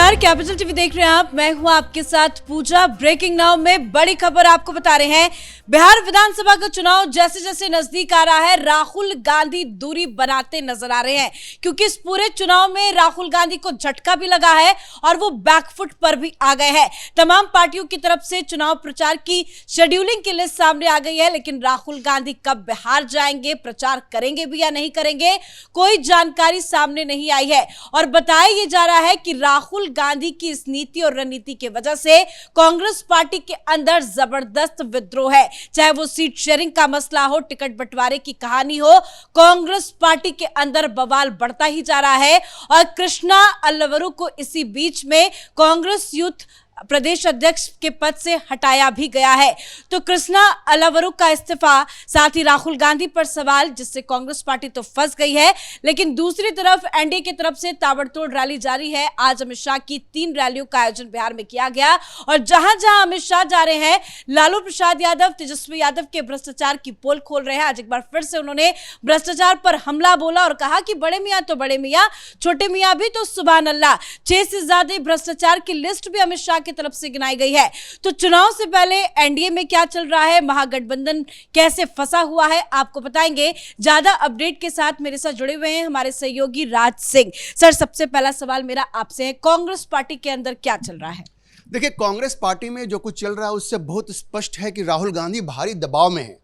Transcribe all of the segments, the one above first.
नमस्कार, capital TV देख रहे हैं आप। मैं हूं आपके साथ पूजा। ब्रेकिंग नाउ में बड़ी खबर आपको बता रहे हैं। बिहार विधानसभा का चुनाव जैसे जैसे नजदीक आ रहा है, राहुल गांधी दूरी बनाते नजर आ रहे हैं, क्योंकि इस पूरे चुनाव में राहुल गांधी को झटका भी लगा है और वो बैकफुट पर भी आ गए हैं। तमाम पार्टियों की तरफ से चुनाव प्रचार की शेड्यूलिंग की लिस्ट सामने आ गई है, लेकिन राहुल गांधी कब बिहार जाएंगे, प्रचार करेंगे भी या नहीं करेंगे, कोई जानकारी सामने नहीं आई है। और बताया यह जा रहा है कि राहुल गांधी की इस नीति और रणनीति की वजह से कांग्रेस पार्टी के अंदर जबरदस्त विद्रोह है। चाहे वो सीट शेयरिंग का मसला हो, टिकट बंटवारे की कहानी हो, कांग्रेस पार्टी के अंदर बवाल बढ़ता ही जा रहा है। और कृष्णा अल्लवरू को इसी बीच में कांग्रेस यूथ प्रदेश अध्यक्ष के पद से हटाया भी गया है। तो कृष्णा अल्लवरू का इस्तीफा, साथ ही राहुल गांधी पर सवाल, जिससे कांग्रेस पार्टी तो फंस गई है। लेकिन दूसरी तरफ एनडीए की तरफ से ताबड़तोड़ रैली जारी है। आज अमित शाह की 3 रैलियों का आयोजन बिहार में किया गया और जहां जहां अमित शाह जा रहे हैं, लालू प्रसाद यादव, तेजस्वी यादव के भ्रष्टाचार की पोल खोल रहे हैं। आज एक बार फिर से उन्होंने भ्रष्टाचार पर हमला बोला और कहा कि बड़े मियां तो बड़े मियां, छोटे मियां भी तो सुभान अल्लाह। 6 से ज्यादा भ्रष्टाचार की लिस्ट भी अमित शाह की तरफ से गिनाई गई है। तो चुनाव से पहले एनडीए में क्या चल रहा है, महागठबंधन कैसे फंसा हुआ है, आपको बताएंगे। ज्यादा अपडेट के साथ मेरे साथ जुड़े हुए हैं हमारे सहयोगी राज सिंह। सर, सबसे पहला सवाल मेरा आपसे है, कांग्रेस पार्टी के अंदर क्या चल रहा है? देखिए, कांग्रेस पार्टी में जो कुछ चल रहा है उससे बहुत स्पष्ट है कि राहुल गांधी भारी दबाव में है।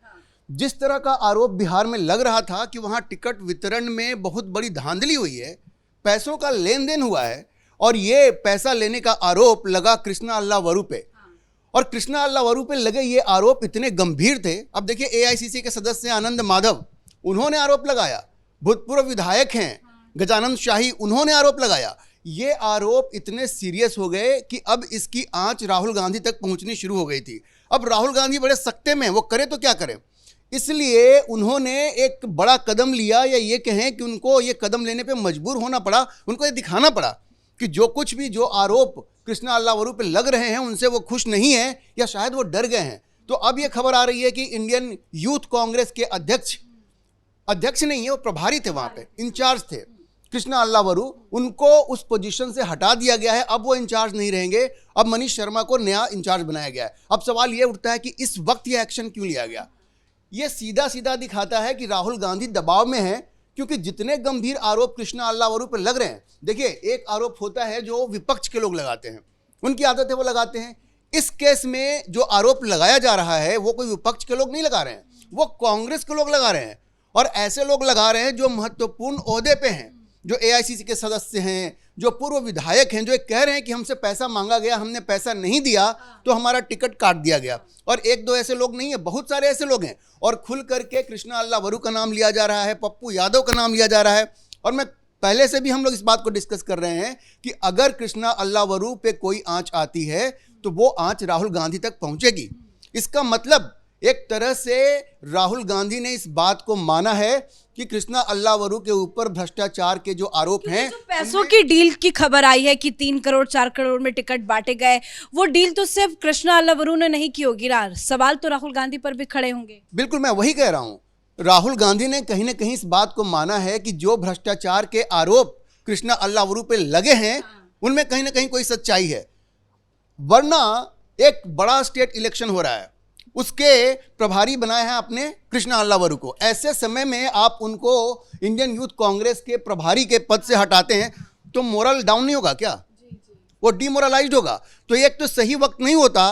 जिस तरह का आरोप बिहार में लग रहा था कि वहां टिकट वितरण में बहुत बड़ी धांधली हुई है, पैसों का लेन देन हुआ है, और ये पैसा लेने का आरोप लगा कृष्णा अल्लावरू पे। और कृष्णा अल्लावरू पे लगे ये आरोप इतने गंभीर थे। अब देखिए, एआईसीसी के सदस्य आनंद माधव, उन्होंने आरोप लगाया। भूतपूर्व विधायक हैं गजानंद शाही, उन्होंने आरोप लगाया। ये आरोप इतने सीरियस हो गए कि अब इसकी आंच राहुल गांधी तक पहुंचनी शुरू हो गई थी। अब राहुल गांधी बड़े सख्ते में, वो करे तो क्या करें, इसलिए उन्होंने एक बड़ा कदम लिया, या ये कहें कि उनको ये कदम लेने पे मजबूर होना पड़ा। उनको ये दिखाना पड़ा कि जो आरोप कृष्णा अल्लावरू पे लग रहे हैं उनसे वो खुश नहीं है, या शायद वो डर गए हैं। तो अब ये खबर आ रही है कि इंडियन यूथ कांग्रेस के अध्यक्ष नहीं है, वो प्रभारी थे, वहां पे इंचार्ज थे कृष्णा अल्लावरू, उनको उस पोजीशन से हटा दिया गया है। अब वो इंचार्ज नहीं रहेंगे, अब मनीष शर्मा को नया इंचार्ज बनाया गया है। अब सवाल ये उठता है कि इस वक्त ये एक्शन क्यों लिया गया? ये सीधा सीधा दिखाता है कि राहुल गांधी दबाव में है, क्योंकि जितने गंभीर आरोप कृष्णा अल्लावरू पर लग रहे हैं, देखिए, एक आरोप होता है जो विपक्ष के लोग लगाते हैं, उनकी आदत है वो लगाते हैं। इस केस में जो आरोप लगाया जा रहा है वो कोई विपक्ष के लोग नहीं लगा रहे हैं, वो कांग्रेस के लोग लगा रहे हैं। और ऐसे लोग लगा रहे हैं जो महत्वपूर्ण ओहदे पे हैं, जो एआईसीसी के सदस्य हैं, जो पूर्व विधायक हैं, जो एक कह रहे हैं कि हमसे पैसा मांगा गया, हमने पैसा नहीं दिया तो हमारा टिकट काट दिया गया। और एक दो ऐसे लोग नहीं है, बहुत सारे ऐसे लोग हैं। और खुल करके कृष्णा अल्लावरू का नाम लिया जा रहा है, पप्पू यादव का नाम लिया जा रहा है। और मैं पहले से भी हम लोग इस बात को डिस्कस कर रहे हैं कि अगर कृष्णा अल्लावरू पे कोई आंच आती है तो वो आंच राहुल गांधी तक पहुंचेगी। इसका मतलब एक तरह से राहुल गांधी ने इस बात को माना है कि कृष्णा अल्लावरू के ऊपर भ्रष्टाचार के जो आरोप हैं, जो पैसों की डील की खबर आई है कि 3 करोड़ 4 करोड़ में टिकट बांटे गए, वो डील तो सिर्फ कृष्णा अल्लावरू ने नहीं की होगी ना, सवाल तो राहुल गांधी पर भी खड़े होंगे। बिल्कुल, मैं वही कह रहा हूं। राहुल गांधी ने कहीं ना कहीं इस बात को माना है कि जो भ्रष्टाचार के आरोप कृष्णा अल्लावरू पे लगे हैं उनमें कहीं ना कहीं कोई सच्चाई है। वरना एक बड़ा स्टेट इलेक्शन हो रहा है, उसके प्रभारी बनाए हैं आपने कृष्णा अल्लावरू को। ऐसे समय में आप उनको इंडियन यूथ कांग्रेस के प्रभारी के पद से हटाते हैं तो मोरल डाउन नहीं होगा क्या? वो डिमोरलाइज्ड होगा। तो एक तो सही वक्त नहीं होता।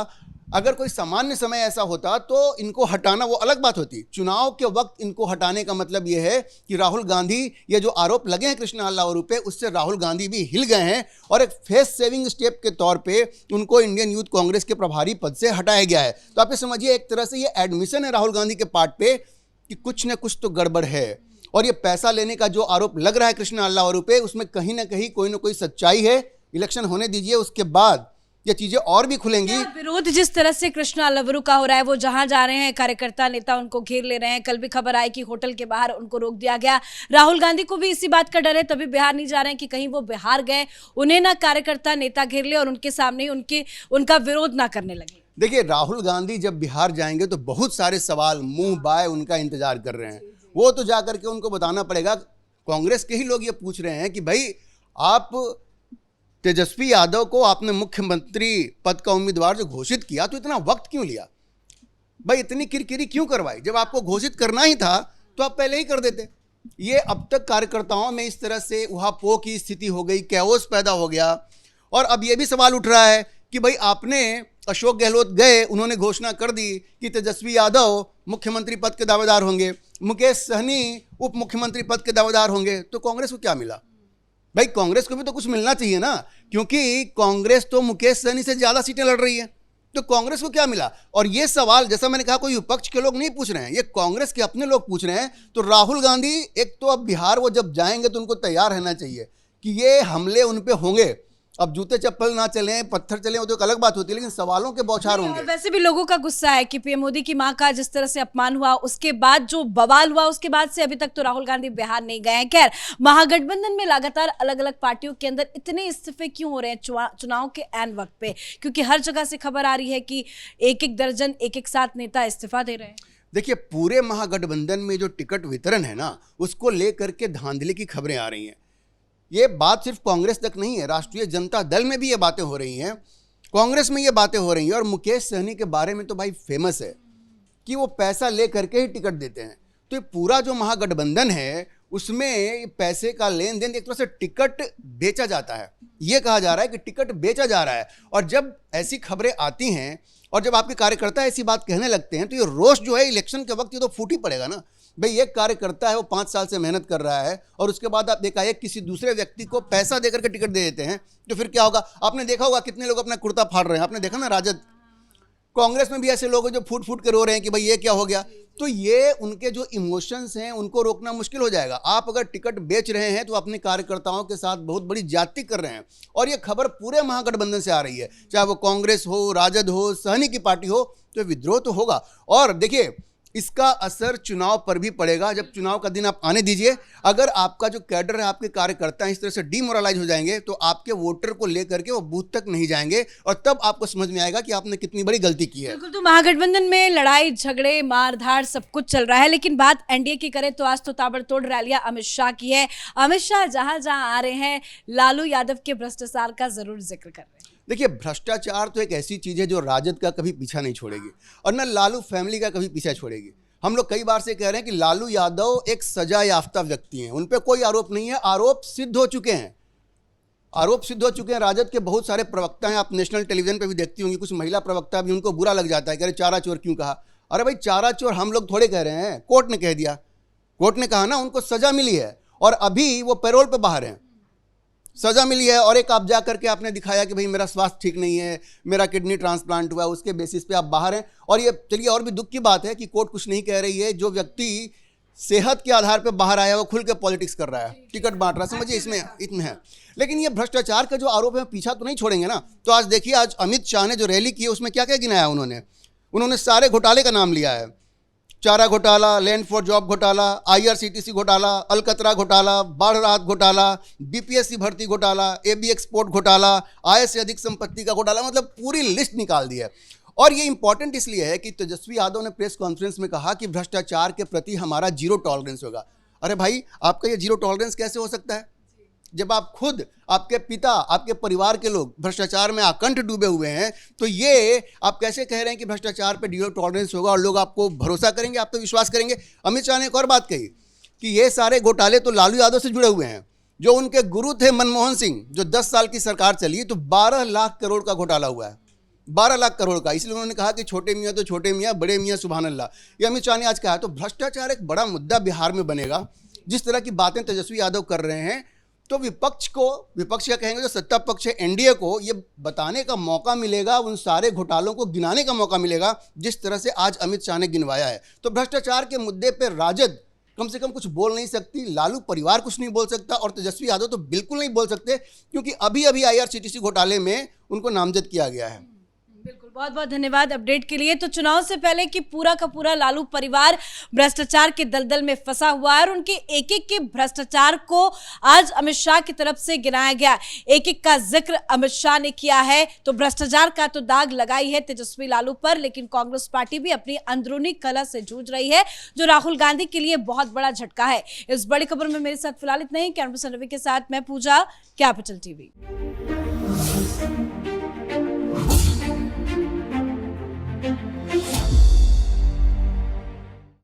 अगर कोई सामान्य समय ऐसा होता तो इनको हटाना वो अलग बात होती। चुनाव के वक्त इनको हटाने का मतलब ये है कि राहुल गांधी, ये जो आरोप लगे हैं कृष्णा अल्लावरू पे, उससे राहुल गांधी भी हिल गए हैं और एक फेस सेविंग स्टेप के तौर पे उनको इंडियन यूथ कांग्रेस के प्रभारी पद से हटाया गया है। तो आप ये समझिए, एक तरह से ये एडमिशन है राहुल गांधी के पार्ट पे कि कुछ न कुछ तो गड़बड़ है। और ये पैसा लेने का जो आरोप लग रहा है कृष्णा अल्लावरू पे, उसमें कहीं ना कहीं कोई ना कोई सच्चाई है। इलेक्शन होने दीजिए, उसके बाद ये चीजें और भी खुलेंगी। विरोध जिस तरह से कृष्णा अल्लावरू का हो रहा है, वो जहां जा रहे हैं कार्यकर्ता नेता उनको घेर ले रहे हैं। कल भी खबर आई कि होटल के बाहर उनको रोक दिया गया। राहुल गांधी को भी इसी बात का डर है, तभी बिहार नहीं जा रहे हैं कि कहीं वो बिहार गए, उन्हें ना कार्यकर्ता नेता घेर ले और उनके सामने उनका विरोध ना करने लगे। देखिए, राहुल गांधी जब बिहार जाएंगे तो बहुत सारे सवाल मुंह बाय उनका इंतजार कर रहे हैं। वो तो जाकर के उनको बताना पड़ेगा। कांग्रेस के ही लोग ये पूछ रहे हैं कि भाई, आप तेजस्वी यादव को आपने मुख्यमंत्री पद का उम्मीदवार जो घोषित किया तो इतना वक्त क्यों लिया भाई, इतनी किरकिरी क्यों करवाई? जब आपको घोषित करना ही था तो आप पहले ही कर देते। ये अब तक कार्यकर्ताओं में इस तरह से उहापोह की स्थिति हो गई, कैओस पैदा हो गया। और अब ये भी सवाल उठ रहा है कि भाई आपने, अशोक गहलोत गए, उन्होंने घोषणा कर दी कि तेजस्वी यादव मुख्यमंत्री पद के दावेदार होंगे, मुकेश सहनी उप मुख्यमंत्री पद के दावेदार होंगे, तो कांग्रेस को क्या मिला? भाई कांग्रेस को भी तो कुछ मिलना चाहिए ना, क्योंकि कांग्रेस तो मुकेश सहनी से ज्यादा सीटें लड़ रही है, तो कांग्रेस को क्या मिला? और ये सवाल, जैसा मैंने कहा, कोई विपक्ष के लोग नहीं पूछ रहे हैं, ये कांग्रेस के अपने लोग पूछ रहे हैं। तो राहुल गांधी, एक तो अब बिहार वो जब जाएंगे तो उनको तैयार रहना चाहिए कि ये हमले उन पे होंगे। अब जूते चप्पल ना चले, पत्थर चले, वो तो एक अलग बात होती है, लेकिन सवालों के बौछार होंगे। वैसे भी लोगों का गुस्सा है कि पीएम मोदी की मां का जिस तरह से अपमान हुआ, उसके बाद जो बवाल हुआ, उसके बाद से अभी तक तो राहुल गांधी बिहार नहीं गए हैं। खैर, महागठबंधन में लगातार अलग अलग पार्टियों के अंदर इतने इस्तीफे क्यों हो रहे हैं चुनाव के ऐन वक्त पे? क्योंकि हर जगह से खबर आ रही है कि एक एक दर्जन, एक एक साथ नेता इस्तीफा दे रहे हैं। देखिए, पूरे महागठबंधन में जो टिकट वितरण है ना, उसको लेकर के धांधली की खबरें आ रही हैं। ये बात सिर्फ कांग्रेस तक नहीं है, राष्ट्रीय जनता दल में भी ये बातें हो रही हैं, कांग्रेस में ये बातें हो रही हैं। और मुकेश सहनी के बारे में तो भाई फेमस है कि वो पैसा ले करके ही टिकट देते हैं। तो ये पूरा जो महागठबंधन है उसमें पैसे का लेन देन, एक तरह से टिकट बेचा जाता है। ये कहा जा रहा है कि टिकट बेचा जा रहा है। और जब ऐसी खबरें आती हैं और जब आपके कार्यकर्ता ऐसी बात कहने लगते हैं तो ये रोष जो है इलेक्शन के वक्त ये तो फूट ही पड़ेगा ना। भाई एक कार्यकर्ता है, वो 5 साल से मेहनत कर रहा है और उसके बाद आप एकाएक किसी दूसरे व्यक्ति को पैसा देकर के टिकट दे देते हैं, तो फिर क्या होगा? आपने देखा होगा कितने लोग अपना कुर्ता फाड़ रहे हैं, आपने देखा ना। राजद, कांग्रेस में भी ऐसे लोग हैं जो फूट फूट के रो रहे हैं कि भाई ये क्या हो गया। तो ये उनके जो इमोशंस हैं उनको रोकना मुश्किल हो जाएगा। आप अगर टिकट बेच रहे हैं तो अपने कार्यकर्ताओं के साथ बहुत बड़ी ज्यादती कर रहे हैं। और ये खबर पूरे महागठबंधन से आ रही है, चाहे वो कांग्रेस हो, राजद हो, सहनी की पार्टी हो, तो विद्रोह तो होगा। और देखिए, इसका असर चुनाव पर भी पड़ेगा। जब चुनाव का दिन आप आने दीजिए, अगर आपका जो कैडर है, आपके कार्यकर्ता हैं, इस तरह से डीमोरलाइज हो जाएंगे तो आपके वोटर को लेकर के वो बूथ तक नहीं जाएंगे और तब आपको समझ में आएगा कि आपने कितनी बड़ी गलती की है। बिल्कुल, तो महागठबंधन में लड़ाई झगड़े, मारधाड़ सब कुछ चल रहा है, लेकिन बात एनडीए की करें तो आज तो ताबड़तोड़ रैलियां अमित शाह की है। अमित शाह जहां जहां आ रहे हैं, लालू यादव के भ्रष्टाचार का जरूर जिक्र कर रहे हैं। देखिए, भ्रष्टाचार तो एक ऐसी चीज़ है जो राजद का कभी पीछा नहीं छोड़ेगी और न लालू फैमिली का कभी पीछा छोड़ेगी। हम लोग कई बार से कह रहे हैं कि लालू यादव एक सजा याफ्ता व्यक्ति हैं, उन पे कोई आरोप नहीं है, आरोप सिद्ध हो चुके हैं, आरोप सिद्ध हो चुके हैं। राजद के बहुत सारे प्रवक्ता हैं, आप नेशनल टेलीविजन पे भी देखती होंगी, कुछ महिला प्रवक्ता भी, उनको बुरा लग जाता है, कह रहे चारा चोर क्यों कहा। अरे भाई, चारा चोर हम लोग थोड़े कह रहे हैं, कोर्ट ने कह दिया, कोर्ट ने कहा ना, उनको सजा मिली है और अभी वो पैरोल पे बाहर हैं, सजा मिली है। और एक आप जा करके आपने दिखाया कि भाई मेरा स्वास्थ्य ठीक नहीं है, मेरा किडनी ट्रांसप्लांट हुआ है, उसके बेसिस पे आप बाहर हैं। और ये चलिए, और भी दुख की बात है कि कोर्ट कुछ नहीं कह रही है, जो व्यक्ति सेहत के आधार पे बाहर आया वो खुल के पॉलिटिक्स कर रहा है, टिकट बांट रहा है, समझिए इसमें है। लेकिन ये भ्रष्टाचार का जो आरोप है पीछा तो नहीं छोड़ेंगे ना। तो आज देखिए, आज अमित शाह ने जो रैली की है उसमें क्या क्या गिनाया उन्होंने सारे घोटाले का नाम लिया है। चारा घोटाला, लैंड फॉर जॉब घोटाला, IRCTC घोटाला, अलकतरा घोटाला, बाढ़ राहत घोटाला, BPSC भर्ती घोटाला, AB एक्सपोर्ट घोटाला, आय से अधिक संपत्ति का घोटाला, मतलब पूरी लिस्ट निकाल दी है। और ये इंपॉर्टेंट इसलिए है कि तेजस्वी यादव ने प्रेस कॉन्फ्रेंस में कहा कि भ्रष्टाचार के प्रति हमारा जीरो टॉलरेंस होगा। अरे भाई, आपका ये जीरो टॉलरेंस कैसे हो सकता है जब आप खुद, आपके पिता, आपके परिवार के लोग भ्रष्टाचार में आकंठ डूबे हुए हैं? तो ये आप कैसे कह रहे हैं कि भ्रष्टाचार पे जीरो टॉलरेंस होगा और लोग आपको भरोसा करेंगे, आप तो विश्वास करेंगे? अमित शाह ने एक और बात कही कि ये सारे घोटाले तो लालू यादव से जुड़े हुए हैं। जो उनके गुरु थे मनमोहन सिंह, जो 10 साल की सरकार चली, तो 12 लाख करोड़ का घोटाला हुआ है, 12 लाख करोड़ का। इसलिए उन्होंने कहा कि छोटे मियाँ तो छोटे मियाँ, बड़े मियाँ सुभान अल्लाह। ये अमित शाह ने आज कहा। तो भ्रष्टाचार एक बड़ा मुद्दा बिहार में बनेगा। जिस तरह की बातें तेजस्वी यादव कर रहे हैं, तो विपक्ष क्या कहेंगे, जो सत्ता पक्ष है एनडीए को, ये बताने का मौका मिलेगा, उन सारे घोटालों को गिनाने का मौका मिलेगा जिस तरह से आज अमित शाह ने गिनवाया है। तो भ्रष्टाचार के मुद्दे पर राजद कम से कम कुछ बोल नहीं सकती, लालू परिवार कुछ नहीं बोल सकता और तेजस्वी यादव तो बिल्कुल नहीं बोल सकते, क्योंकि अभी अभी IRCTC घोटाले में उनको नामजद किया गया है। बिल्कुल, बहुत बहुत धन्यवाद अपडेट के लिए। तो चुनाव से पहले कि पूरा का पूरा लालू परिवार भ्रष्टाचार के दलदल में फंसा हुआ है और उनके एक एक के भ्रष्टाचार को आज अमित शाह की तरफ से गिनाया गया, एक एक का जिक्र अमित शाह ने किया है। तो भ्रष्टाचार का तो दाग लगाई है तेजस्वी लालू पर, लेकिन कांग्रेस पार्टी भी अपनी अंदरूनी कलह से जूझ रही है, जो राहुल गांधी के लिए बहुत बड़ा झटका है। इस बड़ी खबर में मेरे साथ फिलहाल इतना ही। कैमरा पर्सन रवि के साथ मैं पूजा, कैपिटल TV।